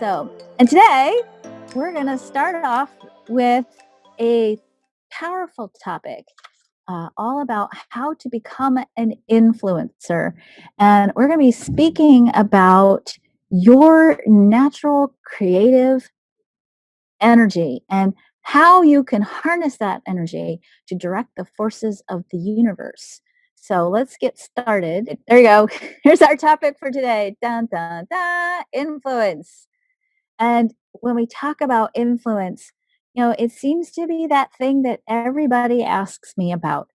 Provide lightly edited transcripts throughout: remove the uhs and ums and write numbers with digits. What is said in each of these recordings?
And today we're going to start off with a powerful topic all about how to become an influencer. And we're going to be speaking about your natural creative energy and how you can harness that energy to direct the forces of the universe. So let's get started. There you go. Here's our topic for today. Dun, dun, dun, influence. And when we talk about influence, it seems to be that thing that everybody asks me about.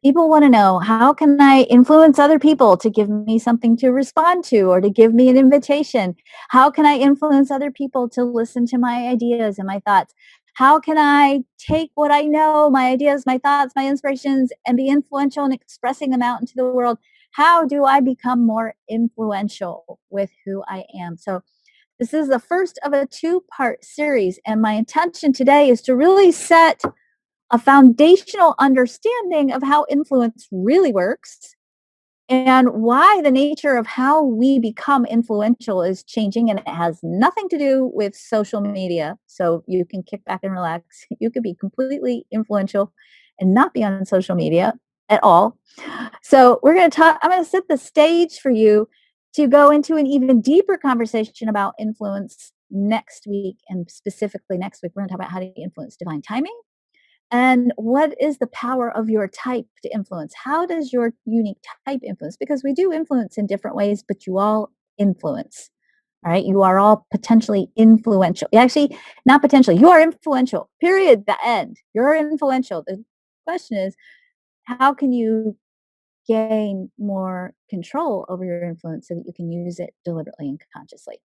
People want to know, how can I influence other people to give me something to respond to or to give me an invitation? How can I influence other people to listen to my ideas and my thoughts? How can I take what I know, my ideas, my thoughts, my inspirations, and be influential in expressing them out into the world? How do I become more influential with who I am? So this is the first of a two-part series, and my intention today is to really set a foundational understanding of how influence really works and why the nature of how we become influential is changing, and it has nothing to do with social media. So you can kick back and relax. You could be completely influential and not be on social media at all. So I'm going to set the stage for you to go into an even deeper conversation about influence next week. And specifically next week, we're going to talk about how to influence divine timing and what is the power of your type to influence. How does your unique type influence? Because we do influence in different ways, but you all influence. All right. You are all potentially influential. Actually, not potentially. You are influential. Period. The end. You're influential. The question is, how can you gain more control over your influence so that you can use it deliberately and consciously?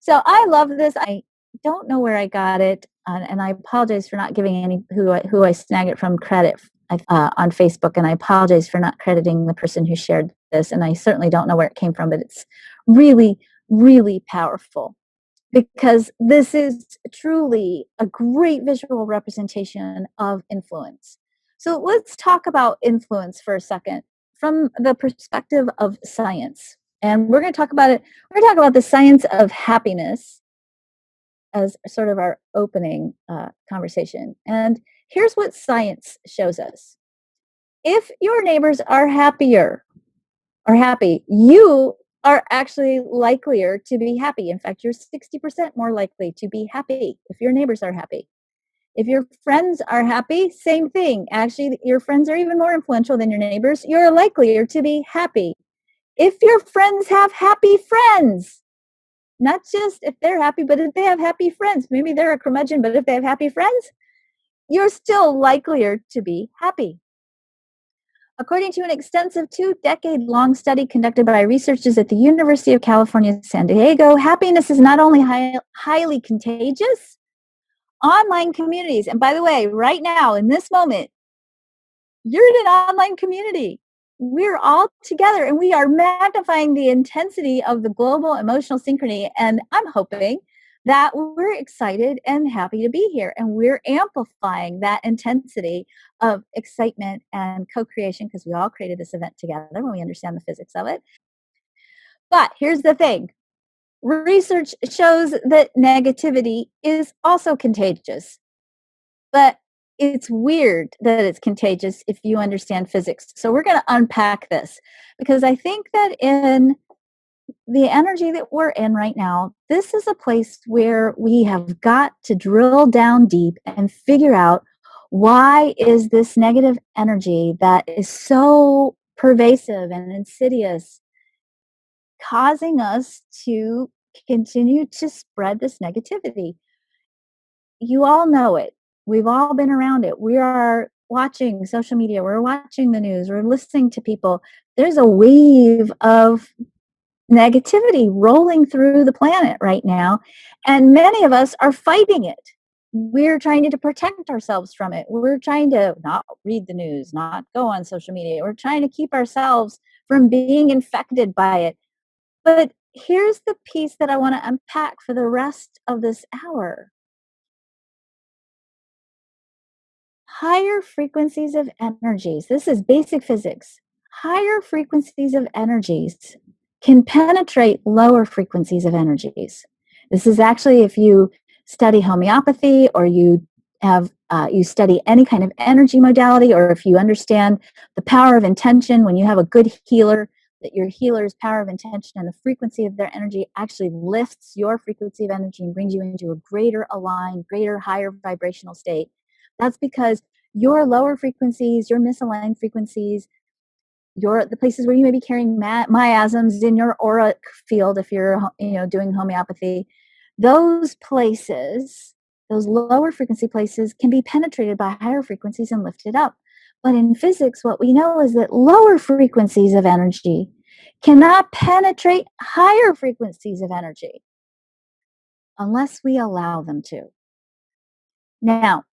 So I love this. I don't know where I got it, and I apologize for not giving any who I snag it from credit on Facebook, and I apologize for not crediting the person who shared this, and I certainly don't know where it came from, but it's really, really powerful because this is truly a great visual representation of influence. So let's talk about influence for a second from the perspective of science. And we're going to talk about it. We're going to talk about the science of happiness as sort of our opening conversation. And here's what science shows us. If your neighbors are happier or happy, you are actually likelier to be happy. In fact, you're 60% more likely to be happy if your neighbors are happy. If your friends are happy, same thing. Actually, your friends are even more influential than your neighbors. You're likelier to be happy. If your friends have happy friends, not just if they're happy, but if they have happy friends, maybe they're a curmudgeon, but if they have happy friends, you're still likelier to be happy. According to an extensive 2-decade-long study conducted by researchers at the University of California, San Diego, happiness is not only highly contagious. Online communities, and by the way, right now, in this moment, you're in an online community. We're all together, and we are magnifying the intensity of the global emotional synchrony, and I'm hoping that we're excited and happy to be here, and we're amplifying that intensity of excitement and co-creation because we all created this event together when we understand the physics of it. But here's the thing. Research shows that negativity is also contagious, but it's weird that it's contagious if you understand physics. So we're going to unpack this because I think that in the energy that we're in right now, this is a place where we have got to drill down deep and figure out, why is this negative energy that is so pervasive and insidious causing us to continue to spread this negativity? You all know it. We've all been around it. We are watching social media. We're watching the news. We're listening to people. There's a wave of negativity rolling through the planet right now, and many of us are fighting it. We're trying to protect ourselves from it. We're trying to not read the news, not go on social media. We're trying to keep ourselves from being infected by it. But here's the piece that I want to unpack for the rest of this hour. Higher frequencies of energies, this is basic physics. Higher frequencies of energies can penetrate lower frequencies of energies. This is actually, if you study homeopathy, or you study any kind of energy modality, or if you understand the power of intention, when you have a good healer, that your healer's power of intention and the frequency of their energy actually lifts your frequency of energy and brings you into a greater aligned, greater, higher vibrational state. That's because your lower frequencies, your misaligned frequencies, the places where you may be carrying miasms in your auric field, if you're doing homeopathy, those places, those lower frequency places, can be penetrated by higher frequencies and lifted up. But in physics, what we know is that lower frequencies of energy cannot penetrate higher frequencies of energy unless we allow them to. Now,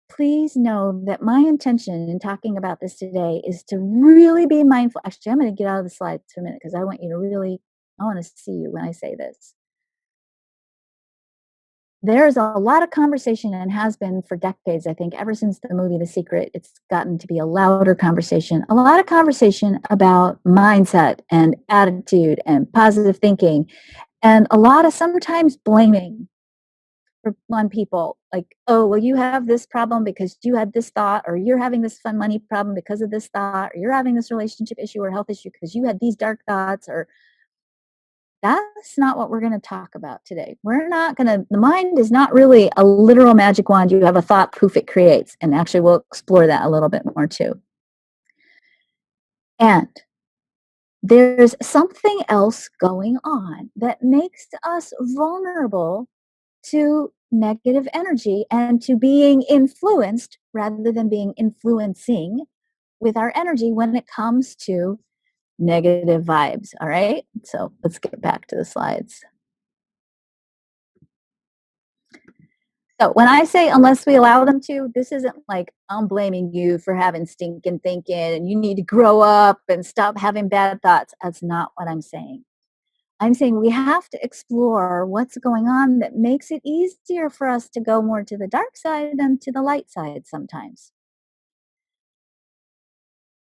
please know that my intention in talking about this today is to really be mindful. Actually, I'm going to get out of the slides for a minute because I want to see you when I say this. There's a lot of conversation, and has been for decades, I think, ever since the movie The Secret. It's gotten to be a louder conversation. A lot of conversation about mindset and attitude and positive thinking, and a lot of sometimes blaming on people, like, oh, well, you have this problem because you had this thought, or you're having this fun money problem because of this thought, or you're having this relationship issue or health issue because you had these dark thoughts. Or that's not what we're going to talk about today. The mind is not really a literal magic wand. You have a thought, poof, it creates. And actually, we'll explore that a little bit more too. And there's something else going on that makes us vulnerable to negative energy and to being influenced rather than being influencing with our energy when it comes to negative vibes. All right. So let's get back to the slides. So when I say unless we allow them to, this isn't like I'm blaming you for having stinking thinking and you need to grow up and stop having bad thoughts. That's not what I'm saying. I'm saying we have to explore what's going on that makes it easier for us to go more to the dark side than to the light side sometimes.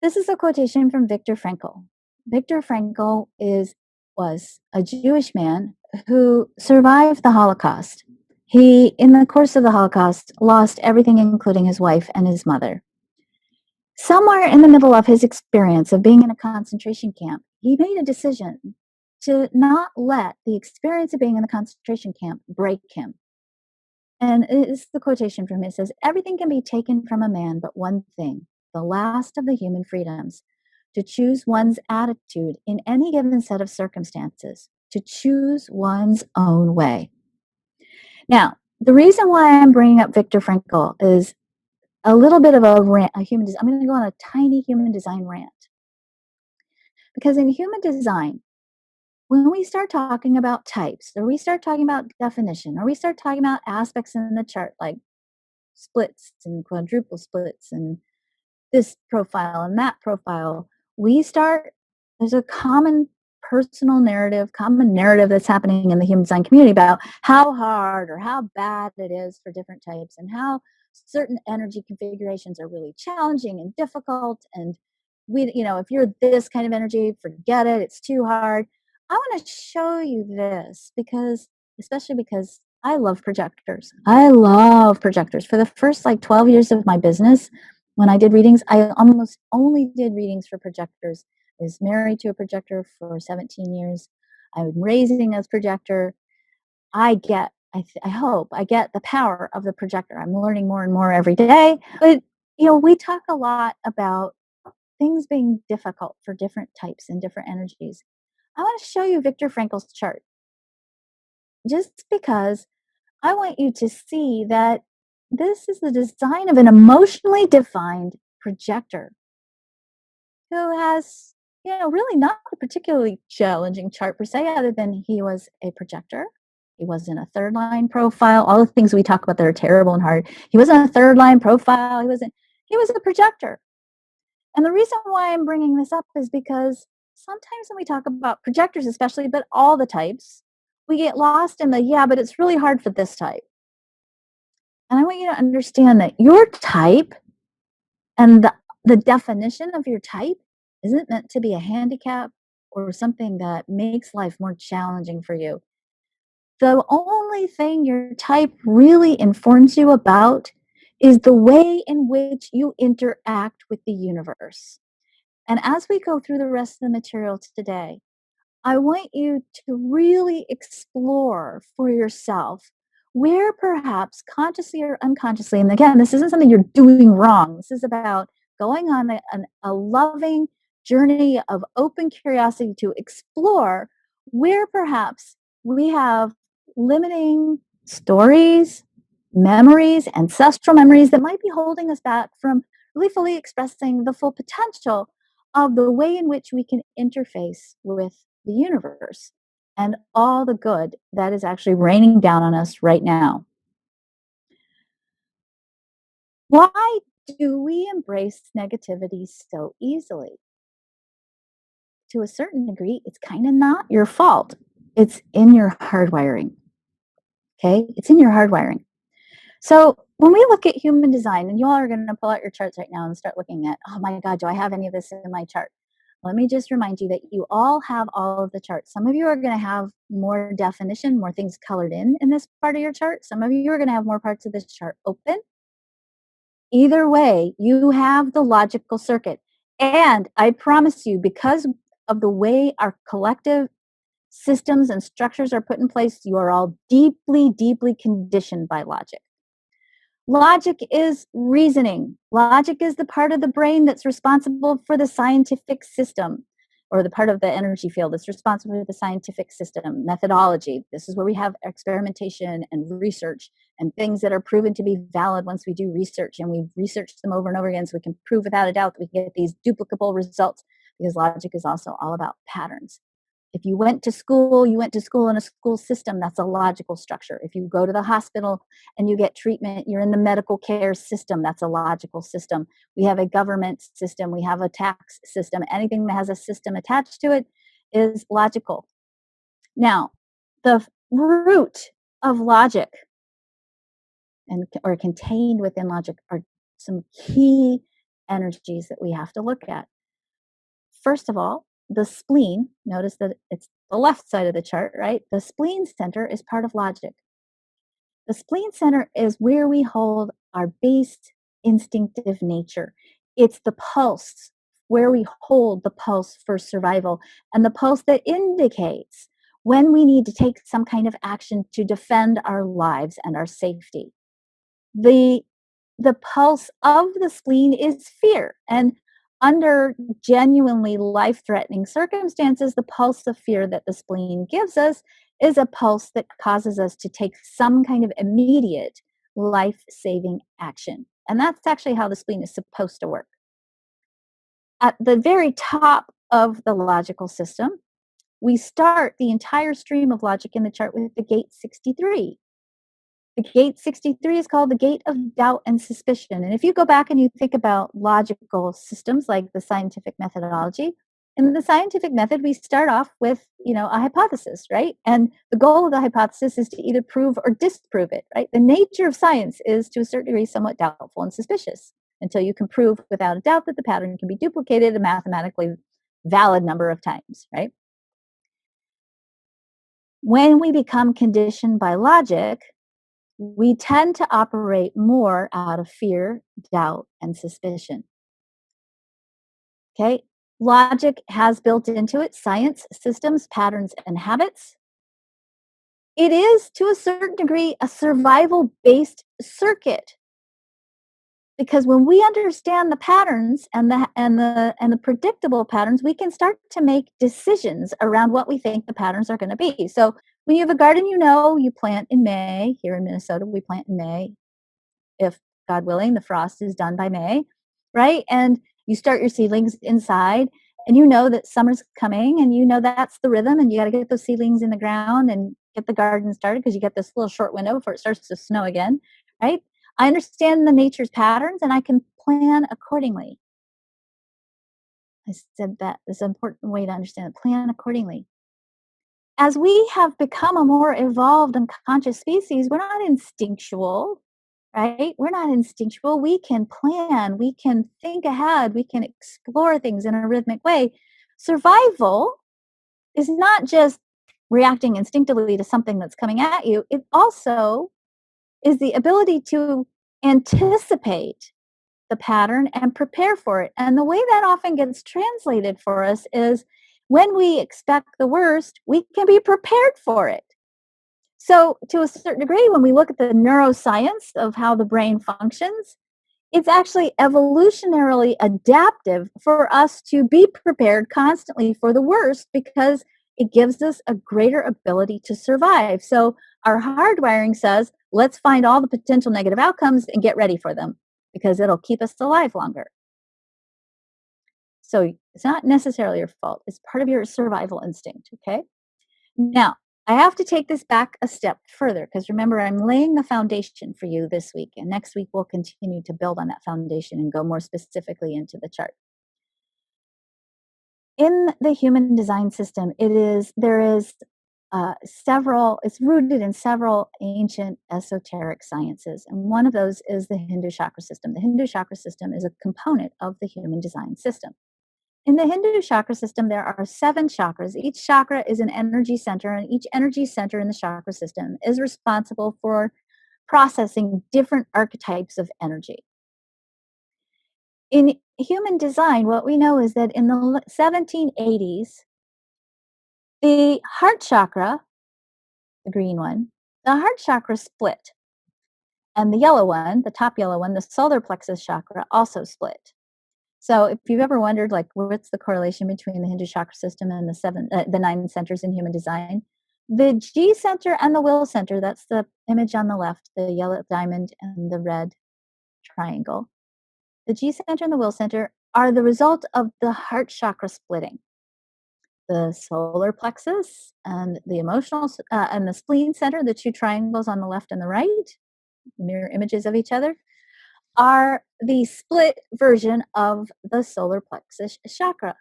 This is a quotation from Viktor Frankl. Viktor Frankl was a Jewish man who survived the Holocaust. He, in the course of the Holocaust, lost everything, including his wife and his mother. Somewhere in the middle of his experience of being in a concentration camp, he made a decision to not let the experience of being in the concentration camp break him. And it's the quotation from him. It says, "Everything can be taken from a man but one thing, the last of the human freedoms, to choose one's attitude in any given set of circumstances, to choose one's own way." Now, the reason why I'm bringing up Viktor Frankl is a little bit of a rant, I'm going to go on a tiny human design rant. Because in human design, when we start talking about types, or we start talking about definition, or we start talking about aspects in the chart like splits and quadruple splits and this profile and that profile, there's a common narrative that's happening in the human design community about how hard or how bad it is for different types, and how certain energy configurations are really challenging and difficult. And if you're this kind of energy, forget it, it's too hard. I want to show you this especially because I love projectors. I love projectors. For the first 12 years of my business, when I did readings, I almost only did readings for projectors. I was married to a projector for 17 years. I'm raising a projector. I hope I get the power of the projector. I'm learning more and more every day. But, we talk a lot about things being difficult for different types and different energies. I want to show you Viktor Frankl's chart, just because I want you to see that this is the design of an emotionally defined projector who has, really not a particularly challenging chart per se, other than he was a projector. He wasn't a third line profile. All the things we talk about that are terrible and hard. He wasn't a third line profile. He was a projector. And the reason why I'm bringing this up is because sometimes when we talk about projectors especially, but all the types, we get lost in but it's really hard for this type. And I want you to understand that your type and the definition of your type isn't meant to be a handicap or something that makes life more challenging for you. The only thing your type really informs you about is the way in which you interact with the universe. And as we go through the rest of the material today, I want you to really explore for yourself where perhaps consciously or unconsciously, and again, this isn't something you're doing wrong. This is about going on a loving journey of open curiosity to explore where perhaps we have limiting stories, memories, ancestral memories that might be holding us back from really fully expressing the full potential of the way in which we can interface with the universe and all the good that is actually raining down on us right now. Why do we embrace negativity so easily? To a certain degree, it's kind of not your fault. It's in your hardwiring. Okay? It's in your hardwiring. So when we look at human design, and you all are going to pull out your charts right now and start looking at, oh my God, do I have any of this in my chart? Let me just remind you that you all have all of the charts. Some of you are going to have more definition, more things colored in this part of your chart. Some of you are going to have more parts of this chart open. Either way, you have the logical circuit. And I promise you, because of the way our collective systems and structures are put in place, you are all deeply, deeply conditioned by logic. Logic is reasoning. Logic is the part of the brain that's responsible for the scientific system, or the part of the energy field that's responsible for the scientific system, methodology. This is where we have experimentation and research and things that are proven to be valid once we do research, and we've researched them over and over again so we can prove without a doubt that we can get these duplicable results, because logic is also all about patterns. If you went to school, you went to school in a school system, that's a logical structure. If you go to the hospital and you get treatment, you're in the medical care system, that's a logical system. We have a government system, we have a tax system. Anything that has a system attached to it is logical. Now, the root of logic and or contained within logic are some key energies that we have to look at. First of all, the spleen, notice that it's the left side of the chart, right? The spleen center is part of logic. The spleen center is where we hold our base instinctive nature. It's the pulse, where we hold the pulse for survival, and the pulse that indicates when we need to take some kind of action to defend our lives and our safety. The the pulse of the spleen is fear, and under genuinely life-threatening circumstances, the pulse of fear that the spleen gives us is a pulse that causes us to take some kind of immediate life-saving action. And that's actually how the spleen is supposed to work. At the very top of the logical system, we start the entire stream of logic in the chart with the gate 63. The gate 63 is called the gate of doubt and suspicion. And if you go back and you think about logical systems like the scientific methodology, in the scientific method, we start off with, a hypothesis, right? And the goal of the hypothesis is to either prove or disprove it, right? The nature of science is to a certain degree somewhat doubtful and suspicious until you can prove without a doubt that the pattern can be duplicated a mathematically valid number of times, right? When we become conditioned by logic, we tend to operate more out of fear, doubt, and suspicion. Okay? Logic has built into it science, systems, patterns, and habits. It is, to a certain degree, a survival based circuit, because when we understand the patterns and the predictable patterns, we can start to make decisions around what we think the patterns are going to be. So when you have a garden, you plant in May. Here in Minnesota, we plant in May. If, God willing, the frost is done by May, right? And you start your seedlings inside, and you know that summer's coming, and you know that's the rhythm, and you got to get those seedlings in the ground and get the garden started, because you get this little short window before it starts to snow again, right? I understand the nature's patterns, and I can plan accordingly. I said that is an important way to understand it. Plan accordingly. As we have become a more evolved and conscious species, we're not instinctual, right? We're not instinctual. We can plan, we can think ahead, we can explore things in a rhythmic way. Survival is not just reacting instinctively to something that's coming at you, it also is the ability to anticipate the pattern and prepare for it. And the way that often gets translated for us is when we expect the worst, we can be prepared for it. So, to a certain degree, when we look at the neuroscience of how the brain functions, it's actually evolutionarily adaptive for us to be prepared constantly for the worst because it gives us a greater ability to survive. So, our hardwiring says, let's find all the potential negative outcomes and get ready for them because it'll keep us alive longer. So, it's not necessarily your fault, it's part of your survival instinct. Okay. Now, I have to take this back a step further because remember, I'm laying the foundation for you this week. And next week, we'll continue to build on that foundation and go more specifically into the chart. In the human design system, there is several, it's rooted in several ancient esoteric sciences. And one of those is the Hindu chakra system. The Hindu chakra system is a component of the human design system. In the Hindu chakra system, there are 7 chakras. Each chakra is an energy center, and each energy center in the chakra system is responsible for processing different archetypes of energy. In human design, what we know is that in the 1780s, the heart chakra, the green one, the heart chakra split. And the yellow one, the top yellow one, the solar plexus chakra, also split. So if you've ever wondered, like, what's the correlation between the Hindu chakra system and the 9 centers in human design, the G center and the will center, that's the image on the left, the yellow diamond and the red triangle. The G center and the will center are the result of the heart chakra splitting. The solar plexus and the and the spleen center, the 2 triangles on the left and the right, mirror images of each other, are the split version of the solar plexus chakra.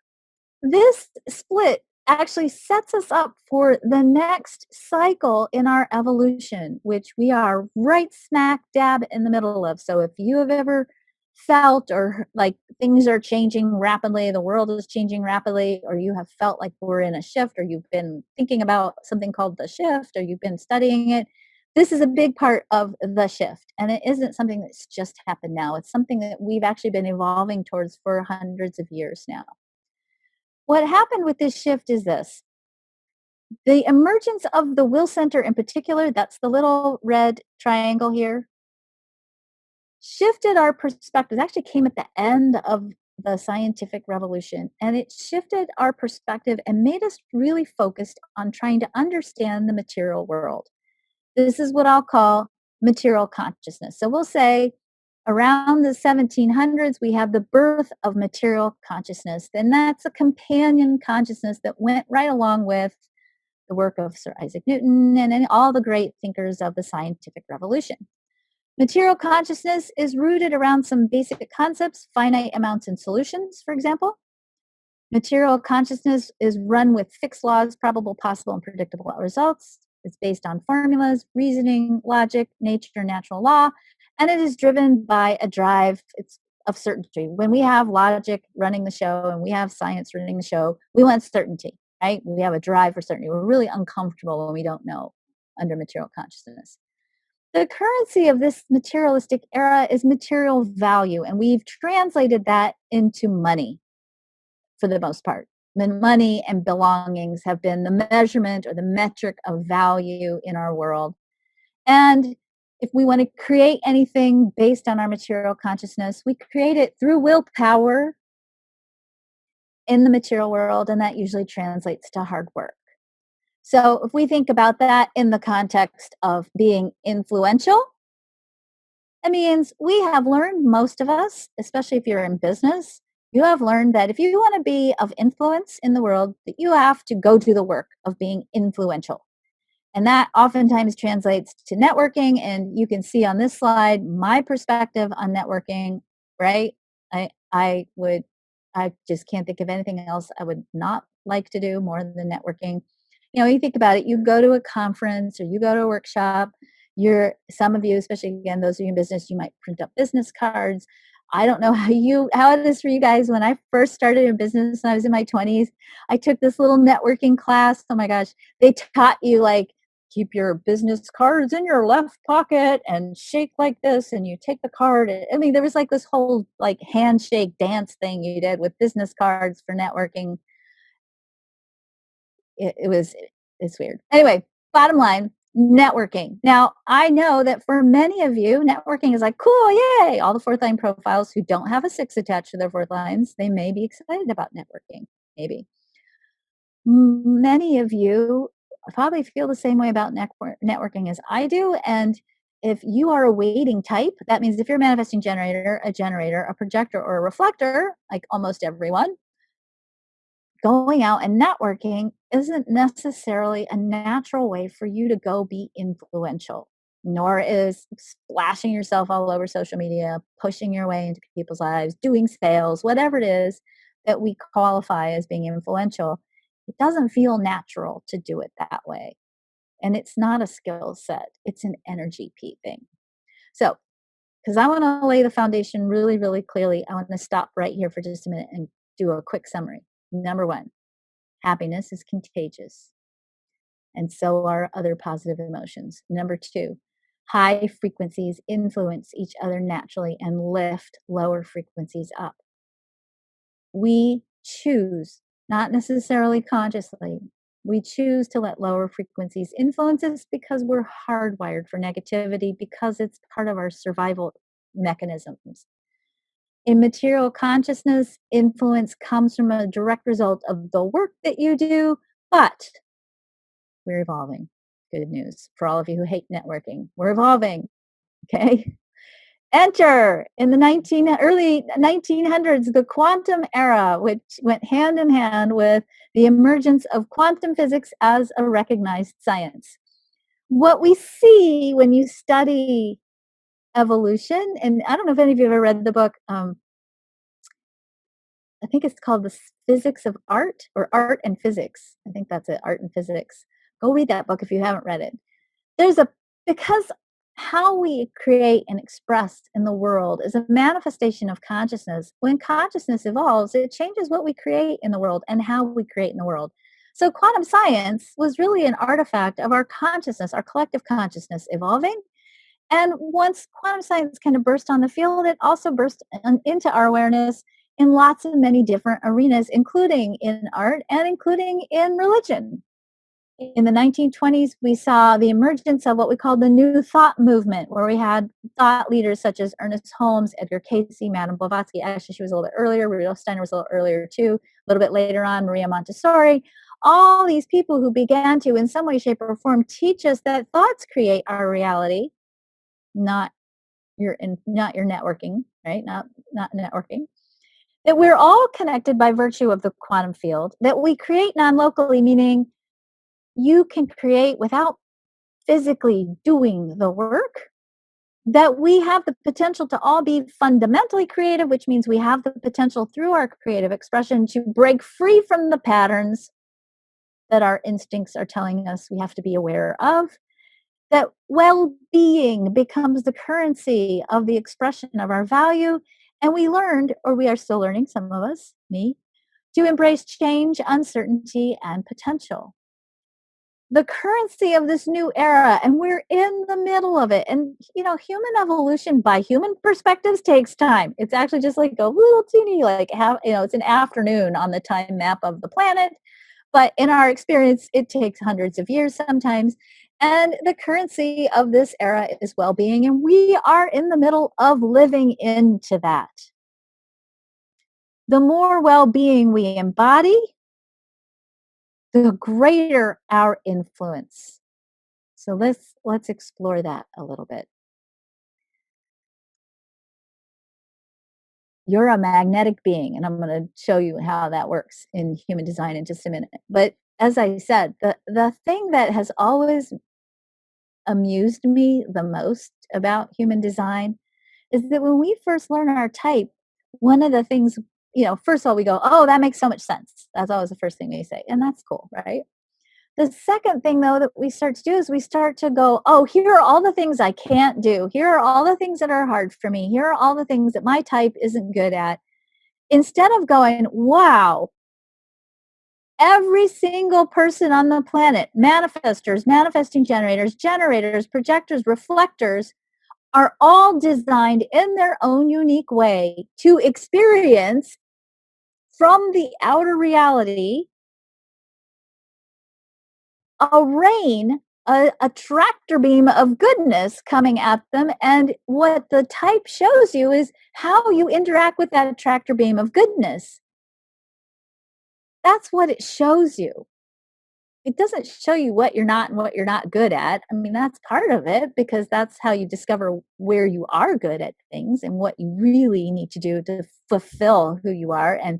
This split actually sets us up for the next cycle in our evolution, which we are right smack dab in the middle of. So if you have ever felt or like things are changing rapidly, the world is changing rapidly, or you have felt like we're in a shift, or you've been thinking about something called the shift, or you've been studying it, this is a big part of the shift. And it isn't something that's just happened now. It's something that we've actually been evolving towards for hundreds of years now. What happened with this shift is this. The emergence of the will center in particular, that's the little red triangle here, shifted our perspective. It actually came at the end of the scientific revolution, and it shifted our perspective and made us really focused on trying to understand the material world. This is what I'll call material consciousness. So we'll say around the 1700s, we have the birth of material consciousness. And that's a companion consciousness that went right along with the work of Sir Isaac Newton and all the great thinkers of the scientific revolution. Material consciousness is rooted around some basic concepts, finite amounts and solutions, for example. Material consciousness is run with fixed laws, probable, possible, and predictable results. It's based on formulas, reasoning, logic, nature, natural law, and it is driven by a drive of certainty. When we have logic running the show and we have science running the show, we want certainty, right? We have a drive for certainty. We're really uncomfortable when we don't know under material consciousness. The currency of this materialistic era is material value, and we've translated that into money for the most part. When money and belongings have been the measurement or the metric of value in our world. And if we want to create anything based on our material consciousness, we create it through willpower in the material world, and that usually translates to hard work. So if we think about that in the context of being influential, it means we have learned, most of us, especially if you're in business, you have learned that if you want to be of influence in the world, that you have to go do the work of being influential. And that oftentimes translates to networking. And you can see on this slide my perspective on networking, right? I would, I just can't think of anything else I would not like to do more than networking. You know, you think about it, you go to a conference or you go to a workshop, some of you, especially again, those of you in business, you might print up business cards. I don't know how it is for you guys. When I first started in business when I was in my 20s, I took this little networking class. Oh my gosh. They taught you like keep your business cards in your left pocket and shake like this and you take the card. I mean, there was like this whole like handshake dance thing you did with business cards for networking. It was it's weird. Anyway, bottom line, networking. Now, I know that for many of you, networking is like, cool, yay. All the fourth line profiles who don't have a six attached to their fourth lines, they may be excited about networking. Maybe. Many of you probably feel the same way about networking as I do. And if you are a waiting type, that means if you're a manifesting generator, a projector, or a reflector, like almost everyone, going out and networking isn't necessarily a natural way for you to go be influential, nor is splashing yourself all over social media, pushing your way into people's lives, doing sales, whatever it is that we qualify as being influential. It doesn't feel natural to do it that way. And it's not a skill set, it's an energy thing. So, because I want to lay the foundation really, really clearly, I want to stop right here for just a minute and do a quick summary. Number one, happiness is contagious, and so are other positive emotions. Number two, high frequencies influence each other naturally and lift lower frequencies up. We choose, not necessarily consciously, we choose to let lower frequencies influence us because we're hardwired for negativity, because it's part of our survival mechanisms. In material consciousness, influence comes from a direct result of the work that you do, but we're evolving. Good news for all of you who hate networking. We're evolving. Okay. Enter in the early 1900s, the quantum era, which went hand in hand with the emergence of quantum physics as a recognized science. What we see when you study evolution, and I don't know if any of you have ever read the book, I think it's called The Physics of Art or Art and Physics. I think that's it, Art and Physics. Go read that book if you haven't read it. There's a because how we create and express in the world is a manifestation of consciousness. When consciousness evolves, it changes what we create in the world and how we create in the world. So quantum science was really an artifact of our consciousness, our collective consciousness evolving. And once quantum science kind of burst on the field, it also burst into our awareness in lots of many different arenas, including in art and including in religion. In the 1920s, we saw the emergence of what we call the New Thought movement, where we had thought leaders such as Ernest Holmes, Edgar Cayce, Madame Blavatsky. Actually, she was a little bit earlier. Rudolf Steiner was a little earlier too. A little bit later on, Maria Montessori. All these people who began to, in some way, shape, or form, teach us that thoughts create our reality, not not your networking, right? Not networking. That we're all connected by virtue of the quantum field. That we create non-locally, meaning you can create without physically doing the work, that we have the potential to all be fundamentally creative, which means we have the potential through our creative expression to break free from the patterns that our instincts are telling us we have to be aware of, that well-being becomes the currency of the expression of our value, and we learned, or we are still learning, some of us, me, to embrace change, uncertainty, and potential. The currency of this new era, and we're in the middle of it. And human evolution by human perspectives takes time. It's actually just like a little teeny, like it's an afternoon on the time map of the planet, but in our experience it takes hundreds of years sometimes. And the currency of this era is well-being, and we are in the middle of living into that. The more well-being we embody, the greater our influence. So let's explore that a little bit. You're a magnetic being, and I'm going to show you how that works in human design in just a minute. But as I said, the thing that has always amused me the most about human design is that when we first learn our type, one of the things, first of all, we go, "Oh, that makes so much sense." That's always the first thing we say, and that's cool, right? The second thing, though, that we start to do is we start to go, oh, here are all the things I can't do. Here are all the things that are hard for me. Here are all the things that my type isn't good at. Instead of going, wow, every single person on the planet, manifestors, manifesting generators, projectors, reflectors, are all designed in their own unique way to experience from the outer reality a rain, a tractor beam of goodness coming at them. And what the type shows you is how you interact with that tractor beam of goodness. That's what it shows you. It doesn't show you what you're not and what you're not good at. I mean, that's part of it because that's how you discover where you are good at things and what you really need to do to fulfill who you are and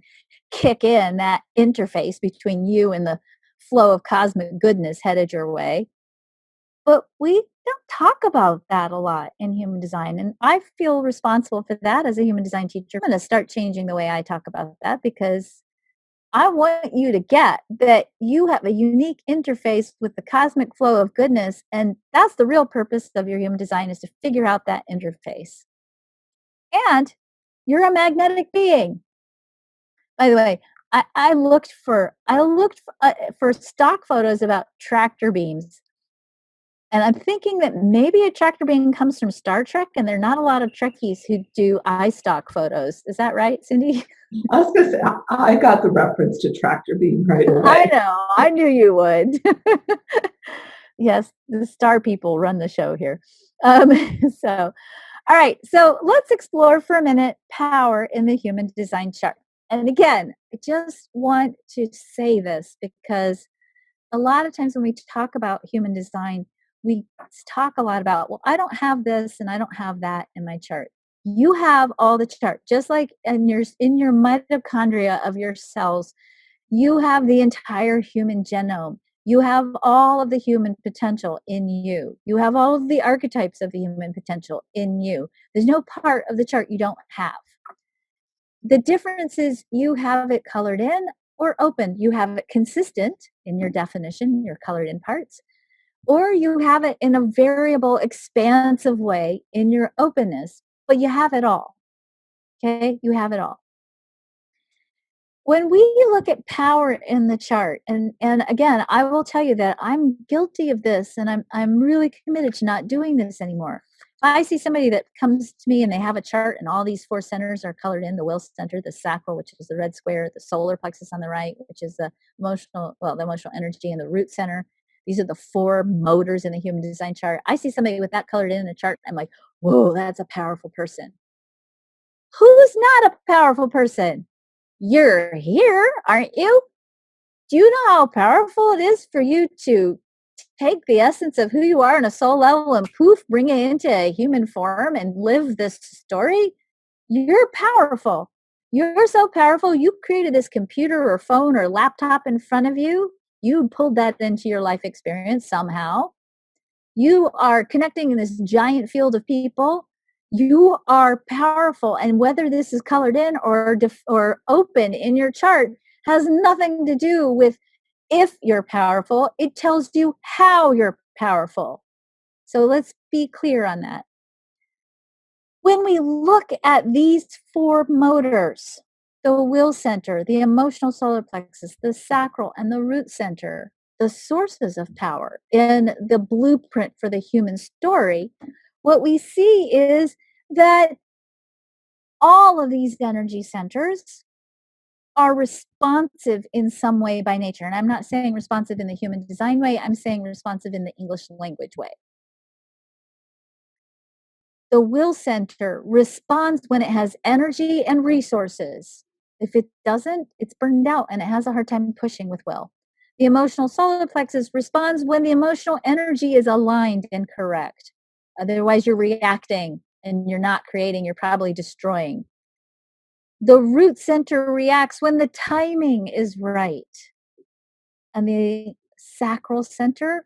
kick in that interface between you and the flow of cosmic goodness headed your way. But we don't talk about that a lot in human design. And I feel responsible for that as a human design teacher. I'm going to start changing the way I talk about that because I want you to get that you have a unique interface with the cosmic flow of goodness. And that's the real purpose of your human design is to figure out that interface. And you're a magnetic being. By the way, I looked for stock photos about tractor beams. And I'm thinking that maybe a tractor beam comes from Star Trek, and there are not a lot of Trekkies who do eye stock photos. Is that right, Cindy? I was going to say, I got the reference to tractor beam right I away. know. I knew you would. Yes, the star people run the show here. Um, so, all right. So let's explore for a minute power in the human design chart. And again, I just want to say this because a lot of times when we talk about human design, we talk a lot about, well, I don't have this and I don't have that in my chart. You have all the chart, just like in your mitochondria of your cells, you have the entire human genome. You have all of the human potential in you. You have all of the archetypes of the human potential in you. There's no part of the chart you don't have. The difference is you have it colored in or open. You have it consistent in your definition, your colored in parts, or you have it in a variable, expansive way in your openness, but you have it all. Okay, you have it all. When we look at power in the chart, and again, I will tell you that I'm guilty of this, and I'm really committed to not doing this anymore. If I see somebody that comes to me and they have a chart and all these four centers are colored in, the will center, the sacral, which is the red square, the solar plexus on the right, which is the emotional energy, and the root center. These are the four motors in the human design chart. I see somebody with that colored in the chart, I'm like, whoa, that's a powerful person. Who's not a powerful person? You're here, aren't you? Do you know how powerful it is for you to take the essence of who you are on a soul level and poof, bring it into a human form and live this story? You're powerful. You're so powerful. You created this computer or phone or laptop in front of you. You pulled that into your life experience somehow. You are connecting in this giant field of people. You are powerful, and whether this is colored in or open in your chart has nothing to do with if you're powerful. It tells you how you're powerful. So let's be clear on that. When we look at these four motors, the will center, the emotional solar plexus, the sacral, and the root center, the sources of power in the blueprint for the human story, what we see is that all of these energy centers are responsive in some way by nature. And I'm not saying responsive in the human design way, I'm saying responsive in the English language way. The will center responds when it has energy and resources. If it doesn't, it's burned out and it has a hard time pushing with will. The emotional solar plexus responds when the emotional energy is aligned and correct. Otherwise, you're reacting and you're not creating, you're probably destroying. The root center reacts when the timing is right. And the sacral center,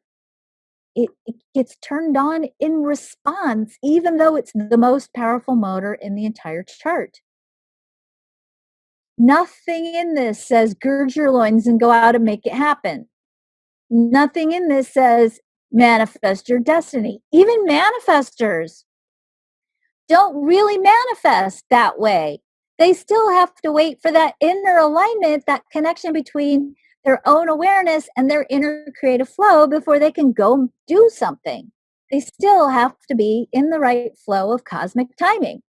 it gets turned on in response, even though it's the most powerful motor in the entire chart. Nothing in this says gird your loins and go out and make it happen. Nothing in this says manifest your destiny. Even manifestors don't really manifest that way. They still have to wait for that inner alignment, that connection between their own awareness and their inner creative flow before they can go do something. They still have to be in the right flow of cosmic timing.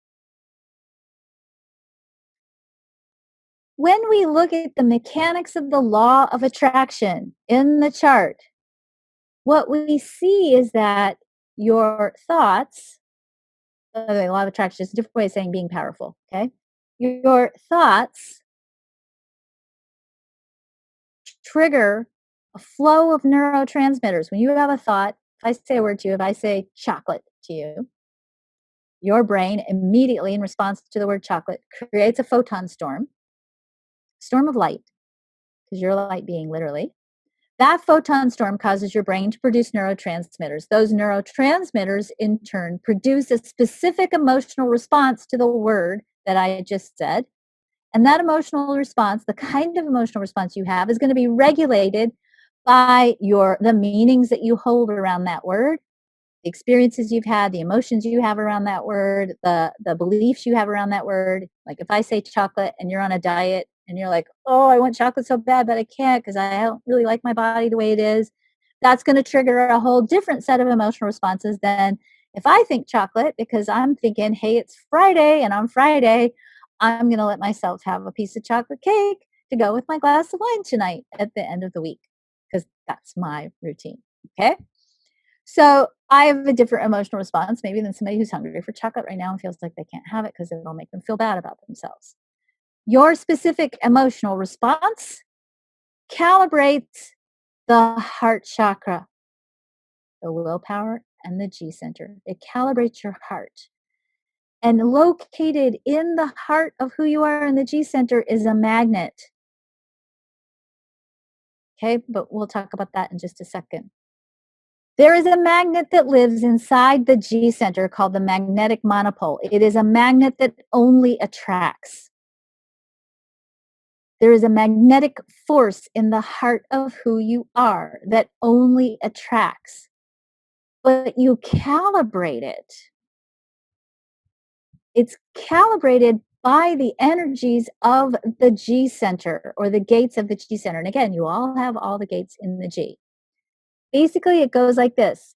When we look at the mechanics of the law of attraction in the chart, what we see is that your thoughts, the law of attraction is a different way of saying being powerful, okay? Your thoughts trigger a flow of neurotransmitters. When you have a thought, if I say a word to you, if I say chocolate to you, your brain immediately, in response to the word chocolate, creates a photon storm of light, because you're a light being, literally. That photon storm causes your brain to produce neurotransmitters. Those neurotransmitters, in turn, produce a specific emotional response to the word that I just said. And that emotional response, the kind of emotional response you have, is going to be regulated by the meanings that you hold around that word, the experiences you've had, the emotions you have around that word, the beliefs you have around that word. Like if I say chocolate and you're on a diet and you're like, oh, I want chocolate so bad, but I can't because I don't really like my body the way it is. That's going to trigger a whole different set of emotional responses than if I think chocolate, because I'm thinking, hey, it's Friday, and on Friday, I'm going to let myself have a piece of chocolate cake to go with my glass of wine tonight at the end of the week, because that's my routine. Okay. So I have a different emotional response, maybe than somebody who's hungry for chocolate right now and feels like they can't have it because it'll make them feel bad about themselves. Your specific emotional response calibrates the heart chakra, the willpower, and the G center. It calibrates your heart. And located in the heart of who you are in the G center is a magnet. Okay, but we'll talk about that in just a second. There is a magnet that lives inside the G center called the magnetic monopole. It is a magnet that only attracts. There is a magnetic force in the heart of who you are that only attracts. But you calibrate it. It's calibrated by the energies of the G center, or the gates of the G center. And again, you all have all the gates in the G. Basically, it goes like this.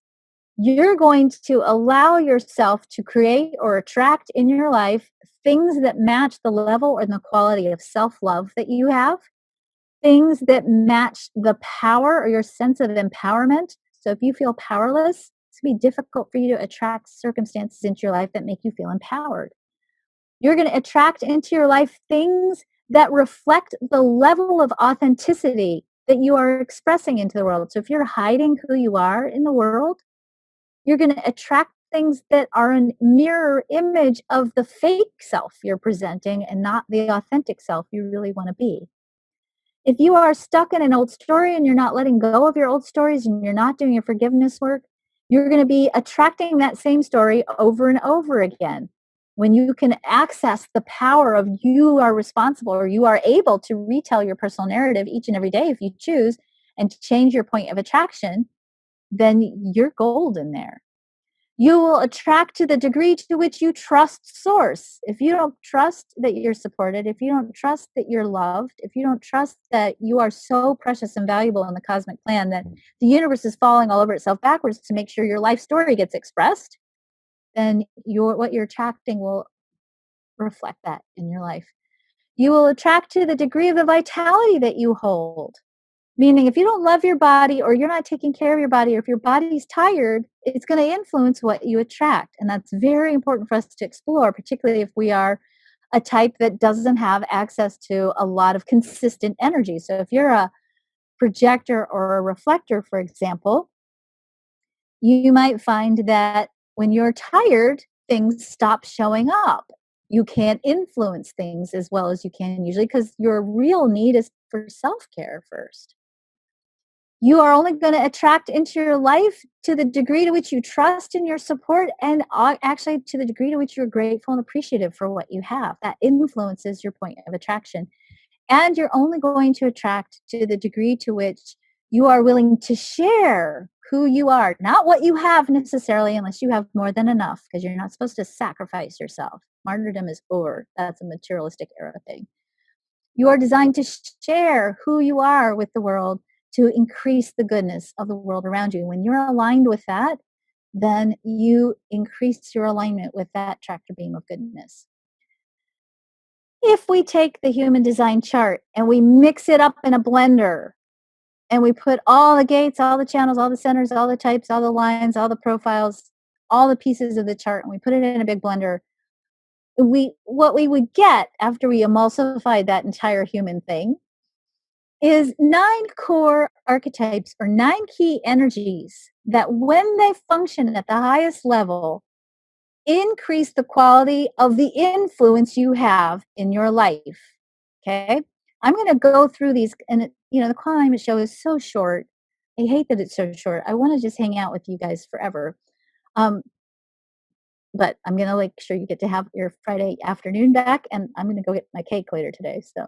You're going to allow yourself to create or attract in your life things that match the level and the quality of self-love that you have, things that match the power or your sense of empowerment. So if you feel powerless, it's going to be difficult for you to attract circumstances into your life that make you feel empowered. You're going to attract into your life things that reflect the level of authenticity that you are expressing into the world. So if you're hiding who you are in the world, you're going to attract things that are a mirror image of the fake self you're presenting and not the authentic self you really want to be. If you are stuck in an old story and you're not letting go of your old stories and you're not doing your forgiveness work, you're going to be attracting that same story over and over again. When you can access the power of you are responsible, or you are able to retell your personal narrative each and every day if you choose, and change your point of attraction, then you're golden there. You will attract to the degree to which you trust source. If you don't trust that you're supported, if you don't trust that you're loved, if you don't trust that you are so precious and valuable in the cosmic plan that the universe is falling all over itself backwards to make sure your life story gets expressed, then what you're attracting will reflect that in your life. You will attract to the degree of the vitality that you hold. Meaning, if you don't love your body, or you're not taking care of your body, or if your body's tired, it's going to influence what you attract. And that's very important for us to explore, particularly if we are a type that doesn't have access to a lot of consistent energy. So if you're a projector or a reflector, for example, you might find that when you're tired, things stop showing up. You can't influence things as well as you can usually, because your real need is for self-care first. You are only going to attract into your life to the degree to which you trust in your support, and actually to the degree to which you're grateful and appreciative for what you have. That influences your point of attraction. And you're only going to attract to the degree to which You are willing to share who you are, not what you have necessarily, unless you have more than enough, because you're not supposed to sacrifice yourself. Martyrdom is over. That's a materialistic era thing. You are designed to share who you are with the world to increase the goodness of the world around you. When you're aligned with that, then you increase your alignment with that tractor beam of goodness. If we take the human design chart and we mix it up in a blender and we put all the gates, all the channels, all the centers, all the types, all the lines, all the profiles, all the pieces of the chart, and we put it in a big blender, what we would get after we emulsified that entire human thing is 9 core archetypes or 9 key energies that when they function at the highest level increase the quality of the influence you have in your life. Okay? I'm going to go through these, and the climate show is so short. I hate that it's so short. I want to just hang out with you guys forever. Um, but I'm going to make sure you get to have your Friday afternoon back, and I'm going to go get my cake later today. So,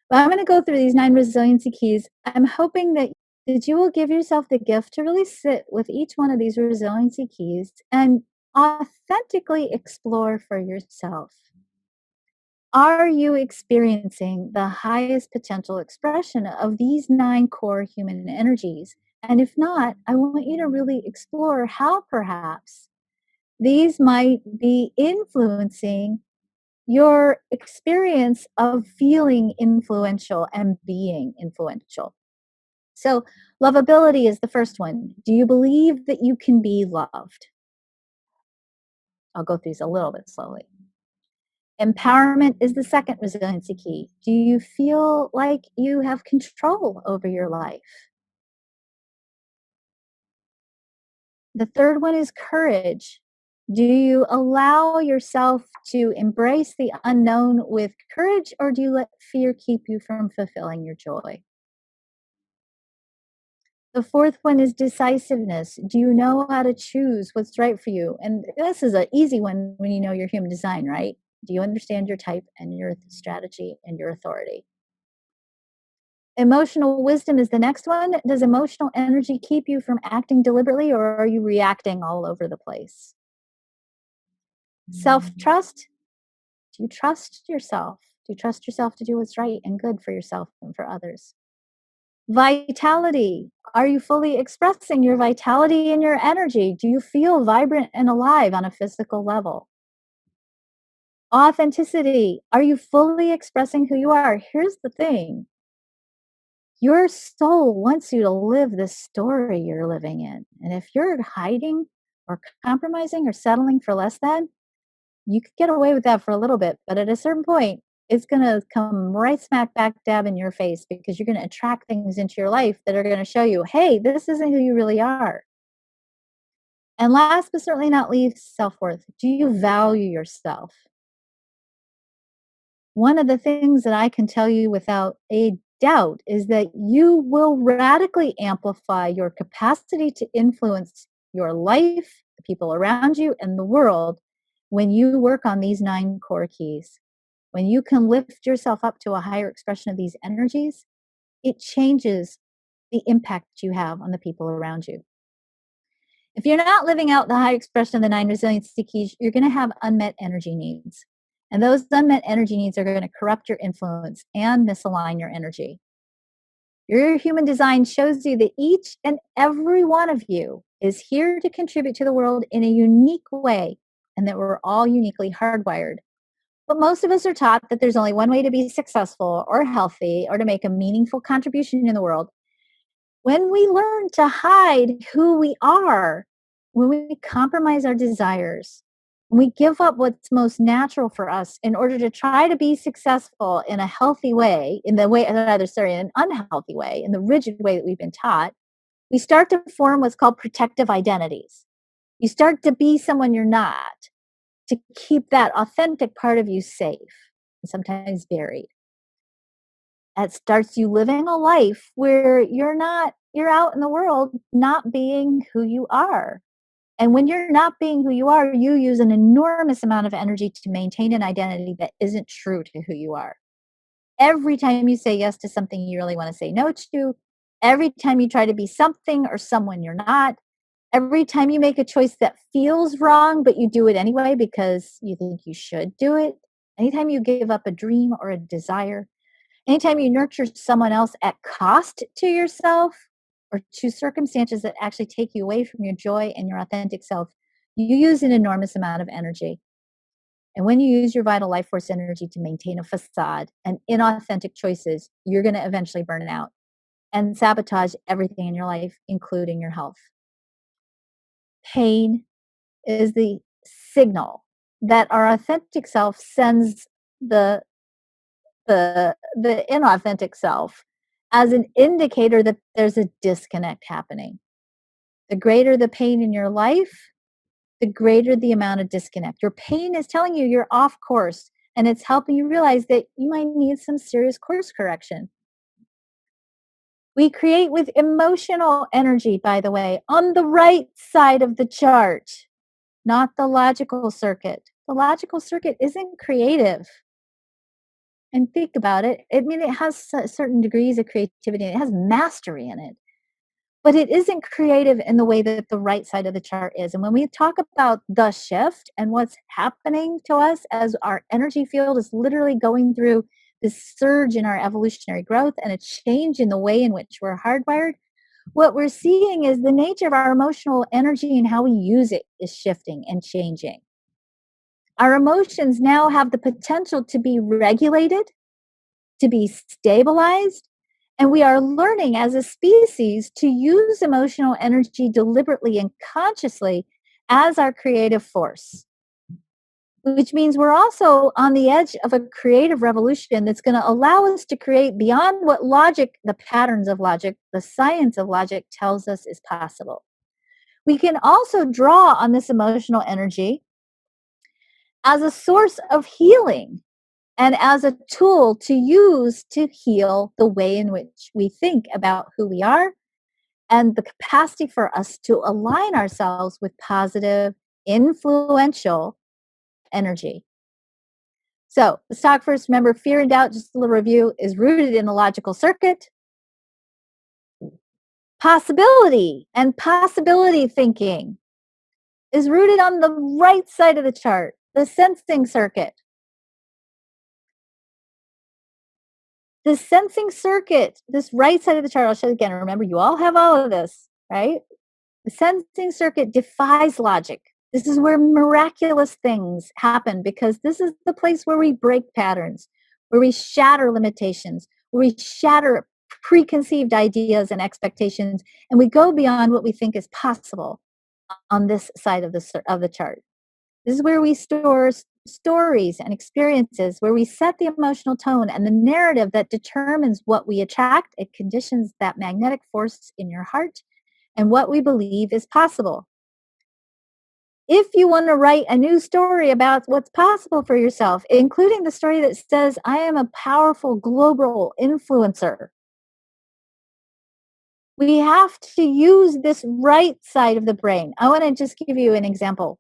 but I'm going to go through these 9 resiliency keys. I'm hoping that you will give yourself the gift to really sit with each one of these resiliency keys and authentically explore for yourself. Are you experiencing the highest potential expression of these 9 core human energies? And if not, I want you to really explore how perhaps these might be influencing your experience of feeling influential and being influential. So, lovability is the first one. Do you believe that you can be loved? I'll go through these a little bit slowly. Empowerment is the second resiliency key. Do you feel like you have control over your life? The third one is courage. Do you allow yourself to embrace the unknown with courage, or do you let fear keep you from fulfilling your joy? The fourth one is decisiveness. Do you know how to choose what's right for you? And this is an easy one when you know your human design, right? Do you understand your type and your strategy and your authority? Emotional wisdom is the next one. Does emotional energy keep you from acting deliberately, or are you reacting all over the place? Self trust. Do you trust yourself? Do you trust yourself to do what's right and good for yourself and for others? Vitality. Are you fully expressing your vitality and your energy? Do you feel vibrant and alive on a physical level? Authenticity. Are you fully expressing who you are? Here's the thing. Your soul wants you to live the story you're living in. And if you're hiding or compromising or settling for less than, you could get away with that for a little bit. But at a certain point, it's going to come right smack back dab in your face because you're going to attract things into your life that are going to show you, hey, this isn't who you really are. And last but certainly not least, self worth. Do you value yourself? One of the things that I can tell you without a doubt is that you will radically amplify your capacity to influence your life, the people around you, and the world when you work on these 9 core keys. When you can lift yourself up to a higher expression of these energies, it changes the impact you have on the people around you. If you're not living out the high expression of the 9 resiliency keys, you're going to have unmet energy needs. And those unmet energy needs are going to corrupt your influence and misalign your energy. Your human design shows you that each and every one of you is here to contribute to the world in a unique way, and that we're all uniquely hardwired. But most of us are taught that there's only one way to be successful or healthy or to make a meaningful contribution in the world. When we learn to hide who we are, when we compromise our desires, when we give up what's most natural for us in order to try to be successful in a healthy way, in the way, rather, sorry, in an unhealthy way, in the rigid way that we've been taught, we start to form what's called protective identities. You start to be someone you're not to keep that authentic part of you safe and sometimes buried. That starts you living a life where you're out in the world not being who you are. And when you're not being who you are, you use an enormous amount of energy to maintain an identity that isn't true to who you are. Every time you say yes to something you really want to say no to, Every time you try to be something or someone you're not, every time you make a choice that feels wrong, but you do it anyway because you think you should do it, anytime you give up a dream or a desire, anytime you nurture someone else at cost to yourself or to circumstances that actually take you away from your joy and your authentic self, you use an enormous amount of energy. And when you use your vital life force energy to maintain a facade and inauthentic choices, you're going to eventually burn it out and sabotage everything in your life, including your health. Pain is the signal that our authentic self sends the inauthentic self as an indicator that there's a disconnect happening. The greater the pain in your life, the greater the amount of disconnect. Your pain is telling you you're off course, and it's helping you realize that you might need some serious course correction. We create with emotional energy, by the way, on the right side of the chart, not the logical circuit. The logical circuit isn't creative. And think about it. I mean, it has certain degrees of creativity, and it has mastery in it, but it isn't creative in the way that the right side of the chart is. And when we talk about the shift and what's happening to us as our energy field is literally going through this surge in our evolutionary growth and a change in the way in which we're hardwired, what we're seeing is the nature of our emotional energy and how we use it is shifting and changing. Our emotions now have the potential to be regulated, to be stabilized, and we are learning as a species to use emotional energy deliberately and consciously as our creative force, which means we're also on the edge of a creative revolution that's going to allow us to create beyond what logic, the patterns of logic, the science of logic tells us is possible. We can also draw on this emotional energy as a source of healing and as a tool to use to heal the way in which we think about who we are and the capacity for us to align ourselves with positive, influential energy. So let's talk first. Remember, fear and doubt, just a little review, is rooted in the logical circuit. Possibility and possibility thinking is rooted on the right side of the chart, the sensing circuit. The sensing circuit, this right side of the chart, I'll show you again. Remember, you all have all of this, right? The sensing circuit defies logic. This is where miraculous things happen because this is the place where we break patterns, where we shatter limitations, where we shatter preconceived ideas and expectations, and we go beyond what we think is possible on this side of the chart. This is where we store stories and experiences, where we set the emotional tone and the narrative that determines what we attract. It conditions that magnetic force in your heart and what we believe is possible. If you want to write a new story about what's possible for yourself, including the story that says, I am a powerful global influencer, we have to use this right side of the brain. I want to just give you an example.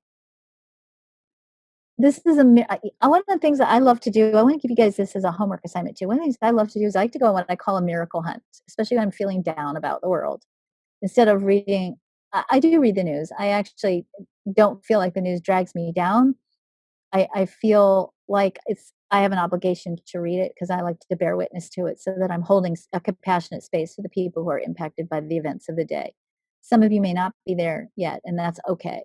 This is one of the things that I love to do. I want to give you guys this as a homework assignment too. One of the things I love to do is I like to go on what I call a miracle hunt, especially when I'm feeling down about the world. Instead of reading, I do read the news. I actually don't feel like the news drags me down. I feel like I have an obligation to read it because I like to bear witness to it so that I'm holding a compassionate space for the people who are impacted by the events of the day. Some of you may not be there yet, and that's okay.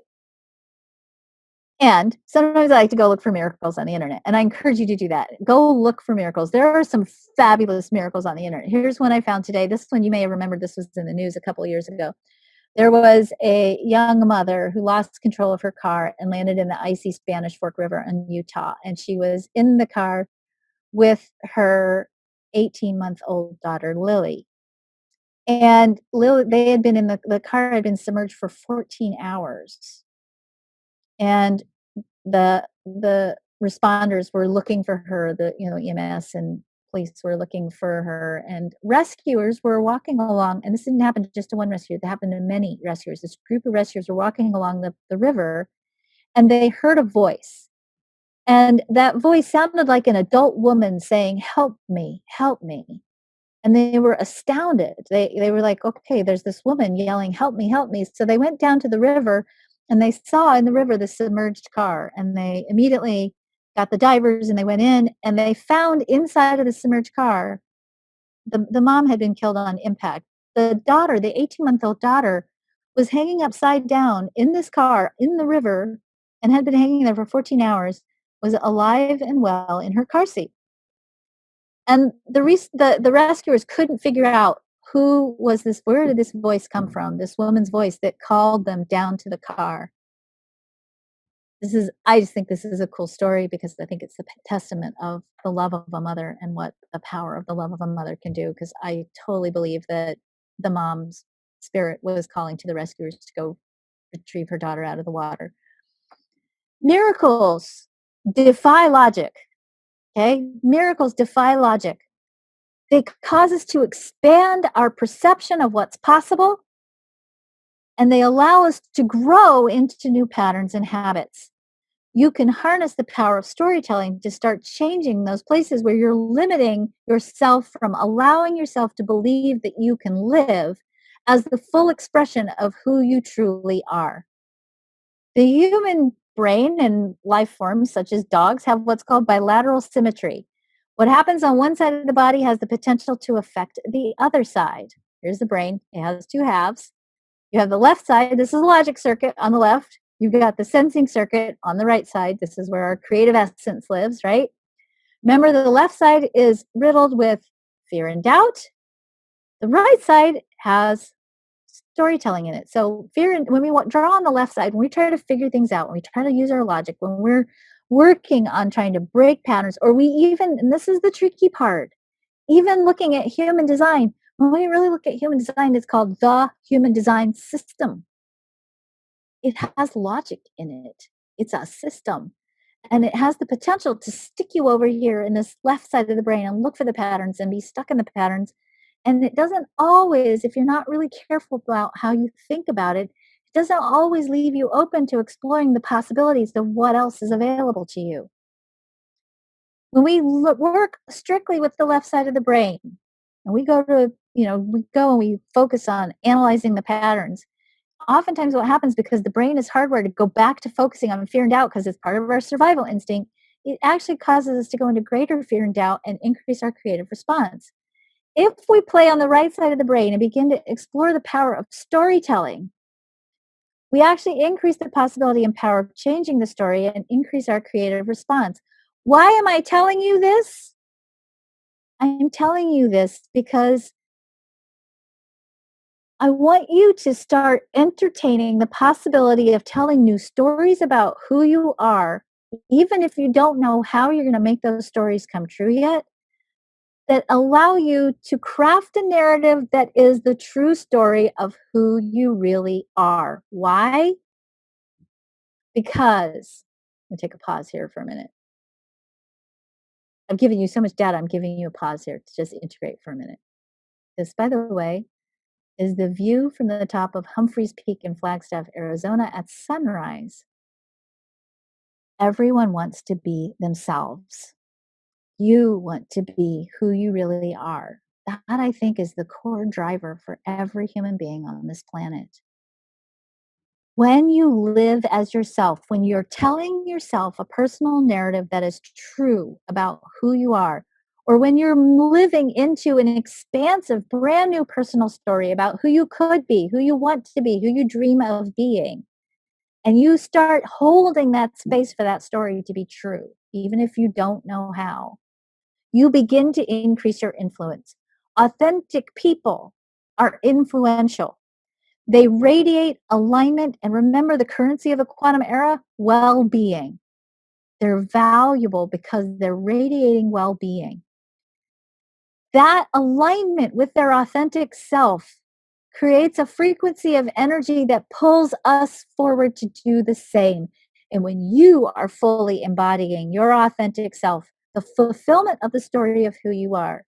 And sometimes I like to go look for miracles on the internet, and I encourage you to do that. Go look for miracles. There are some fabulous miracles on the internet. Here's one I found today. This one you may have remembered. This was in the news a couple of years ago. There was a young mother who lost control of her car and landed in the icy Spanish Fork River in Utah. And she was in the car with her 18-month-old daughter, Lily. And Lily, they had been in the car had been submerged for 14 hours. And the responders were looking for her, the EMS and police were looking for her, and rescuers were walking along, and this didn't happen just to one rescue, it happened to many rescuers. This group of rescuers were walking along the river, and they heard a voice, and that voice sounded like an adult woman saying, help me, help me. And they were astounded. They were like, "Okay, there's this woman yelling, 'Help me, help me.'" So they went down to the river and they saw in the river the submerged car, and they immediately got the divers and they went in and they found inside of the submerged car the mom had been killed on impact. The daughter, the 18-month-old daughter, was hanging upside down in this car in the river and had been hanging there for 14 hours, was alive and well in her car seat. And the rescuers couldn't figure out who was this, where did this voice come from, this woman's voice that called them down to the car. I just think this is a cool story because I think it's a testament of the love of a mother and what the power of the love of a mother can do, because I totally believe that the mom's spirit was calling to the rescuers to go retrieve her daughter out of the water. Miracles defy logic, okay? Miracles defy logic. They cause us to expand our perception of what's possible, and they allow us to grow into new patterns and habits. You can harness the power of storytelling to start changing those places where you're limiting yourself from allowing yourself to believe that you can live as the full expression of who you truly are. The human brain and life forms, such as dogs, have what's called bilateral symmetry. What happens on one side of the body has the potential to affect the other side. Here's the brain, it has two halves. You have the left side, this is the logic circuit on the left. You've got the sensing circuit on the right side. This is where our creative essence lives, right? Remember that the left side is riddled with fear and doubt. The right side has storytelling in it. So fear, and when we draw on the left side, when we try to figure things out, when we try to use our logic, when we're working on trying to break patterns, or we even, and this is the tricky part, even looking at human design, when we really look at human design, it's called the human design system. It has logic in it. It's a system. And it has the potential to stick you over here in this left side of the brain and look for the patterns and be stuck in the patterns. And it doesn't always, if you're not really careful about how you think about it, it doesn't always leave you open to exploring the possibilities of what else is available to you. When we work strictly with the left side of the brain, and we go to, we go and we focus on analyzing the patterns, oftentimes what happens, because the brain is hardwired to go back to focusing on fear and doubt because it's part of our survival instinct, it actually causes us to go into greater fear and doubt and increase our creative response. If we play on the right side of the brain and begin to explore the power of storytelling, we actually increase the possibility and power of changing the story and increase our creative response. Why am I telling you this? I am telling you this because I want you to start entertaining the possibility of telling new stories about who you are, even if you don't know how you're going to make those stories come true yet, that allow you to craft a narrative that is the true story of who you really are. Why? Because, I'm going to take a pause here for a minute. I'm giving you so much data, I'm giving you a pause here to just integrate for a minute. This, by the way, is the view from the top of Humphreys Peak in Flagstaff, Arizona at sunrise. Everyone wants to be themselves. You want to be who you really are. That, I think, is the core driver for every human being on this planet. When you live as yourself, when you're telling yourself a personal narrative that is true about who you are, or when you're living into an expansive, brand new personal story about who you could be, who you want to be, who you dream of being, and you start holding that space for that story to be true, even if you don't know how, you begin to increase your influence. Authentic people are influential. They radiate alignment, and remember the currency of the quantum era? Well-being. They're valuable because they're radiating well-being. That alignment with their authentic self creates a frequency of energy that pulls us forward to do the same. And when you are fully embodying your authentic self, the fulfillment of the story of who you are,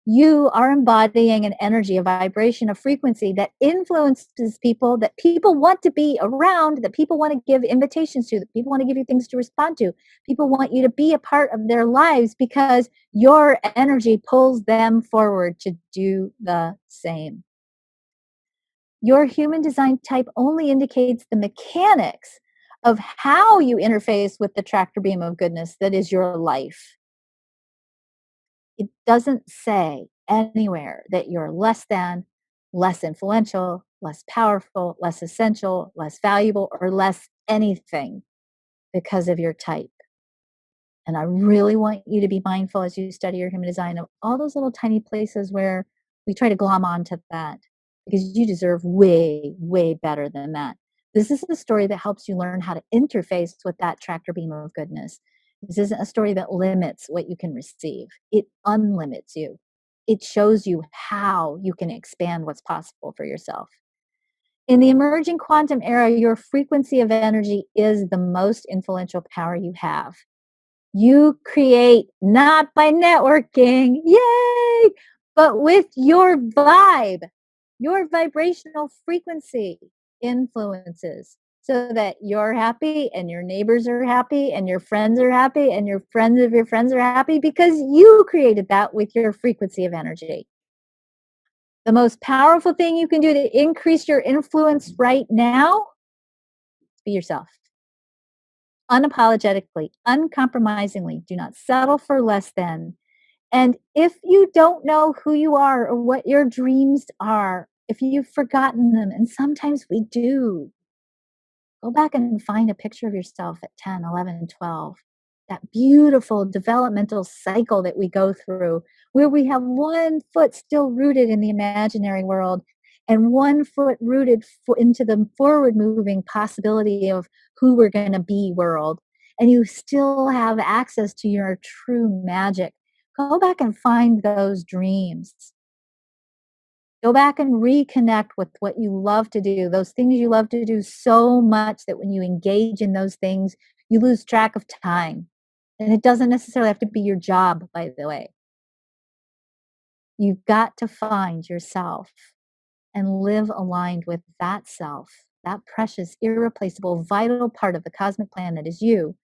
You are embodying an energy, a vibration, a frequency that influences people, that people want to be around, that people want to give invitations to, that people want to give you things to respond to. People want you to be a part of their lives because your energy pulls them forward to do the same. Your human design type only indicates the mechanics of how you interface with the tractor beam of goodness that is your life. It doesn't say anywhere that you're less than, less influential, less powerful, less essential, less valuable, or less anything because of your type. And I really want you to be mindful as you study your human design of all those little tiny places where we try to glom onto that because you deserve way, way better than that. This is a story that helps you learn how to interface with that tractor beam of goodness. This isn't a story that limits what you can receive, it unlimits you. It shows you how you can expand what's possible for yourself. In the emerging quantum era, your frequency of energy is the most influential power you have. You create not by networking, yay, but with your vibe, your vibrational frequency influences so that you're happy and your neighbors are happy and your friends are happy and your friends of your friends are happy because you created that with your frequency of energy. The most powerful thing you can do to increase your influence right now, be yourself. Unapologetically, uncompromisingly. Do not settle for less than. And if you don't know who you are or what your dreams are, if you've forgotten them, and sometimes we do, go back and find a picture of yourself at 10, 11, 12. That beautiful developmental cycle that we go through, where we have one foot still rooted in the imaginary world and one foot rooted into the forward moving possibility of who we're going to be world. And you still have access to your true magic. Go back and find those dreams. Go back and reconnect with what you love to do, those things you love to do so much that when you engage in those things, you lose track of time. And it doesn't necessarily have to be your job, by the way. You've got to find yourself and live aligned with that self, that precious, irreplaceable, vital part of the cosmic plan that is you,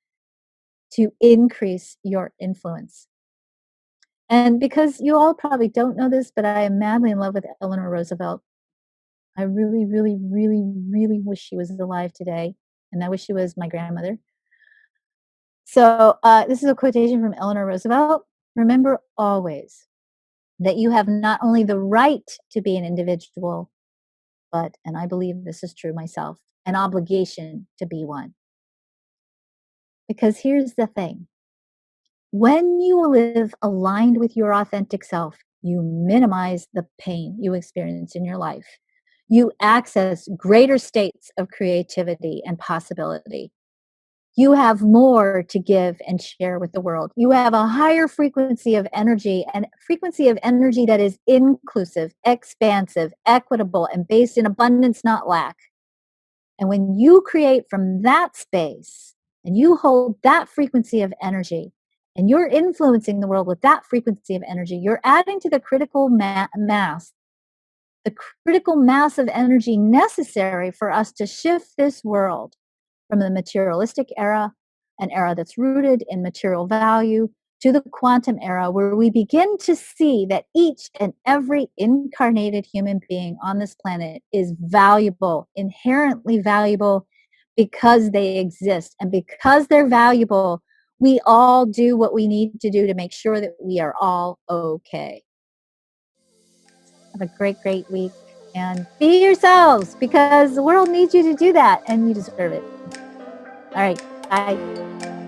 to increase your influence. And because you all probably don't know this, but I am madly in love with Eleanor Roosevelt. I really, really, really, really wish she was alive today. And I wish she was my grandmother. So, this is a quotation from Eleanor Roosevelt. Remember always that you have not only the right to be an individual, but, and I believe this is true myself, an obligation to be one. Because here's the thing, when you live aligned with your authentic self, you minimize the pain you experience in your life. You access greater states of creativity and possibility. You have more to give and share with the world. You have a higher frequency of energy, and frequency of energy that is inclusive, expansive, equitable, and based in abundance, not lack. And when you create from that space and you hold that frequency of energy and you're influencing the world with that frequency of energy, you're adding to the critical mass, the critical mass of energy necessary for us to shift this world from the materialistic era, an era that's rooted in material value, to the quantum era, where we begin to see that each and every incarnated human being on this planet is valuable, inherently valuable, because they exist. And because they're valuable, we all do what we need to do to make sure that we are all okay. Have a great, great week. And be yourselves because the world needs you to do that and you deserve it. All right. Bye.